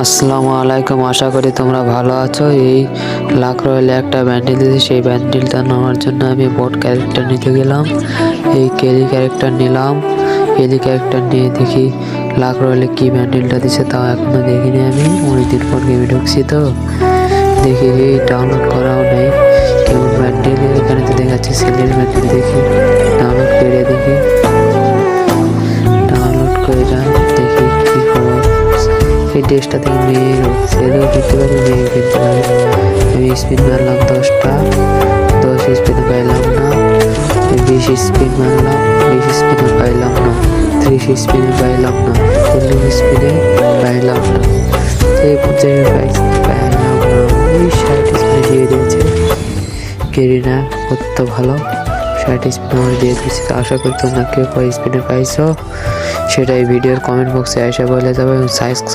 আসসালামু আলাইকুম, আশা করি তোমরা ভালো আছো। এই লাক রয়েলে একটা ব্যান্ডেল দিয়েছে, সেই ব্যান্ডেলটা নেওয়ার জন্য আমি বোট ক্যারেক্টার নিতে গেলাম। এই কেলি ক্যারেক্টার নিলাম। কেলি ক্যারেক্টার নিয়ে দেখি লাক রয়েলে কি ব্যান্ডেলটা দিছে, তাও এখনো দেখিনি। আমি অনেকদিন পর গেমে ঢুকছি তো দেখি ডাউনলোড করাও নেই কেমন ব্যান্ডেল। এখানে তো দেখাচ্ছে সেলের ব্যান্ডেল, দেখি ডাউনলোড করে দেখি। ডাউনলোড করে দেখি কি খবর। এই ড্রেসটা থেকে মেয়েরও ছেলেও কিনতে পারে, মেয়েও কিনতে পারে। আমি স্পিন মারলাম 10টা, 10 স্পিনে পাইলাম না। 20 স্পিন মারলাম, 20 স্পিনে পাইলাম না। 30 স্পিনে পাইলাম না। 40 স্পিনে পাইলাম না। এই 50 পাইলাম না। ওই 60 স্পিনে দিয়ে দিয়েছে কেরিনা, কত ভালো। 60 স্পিন আমার দিয়ে দিয়েছে। আশা করি তোমরা কেউ কয় স্পিনে পাইছো সেটাই ভিডিওর কমেন্ট বক্সে এসে বলে যাবে এবং সাবস্ক্রাইব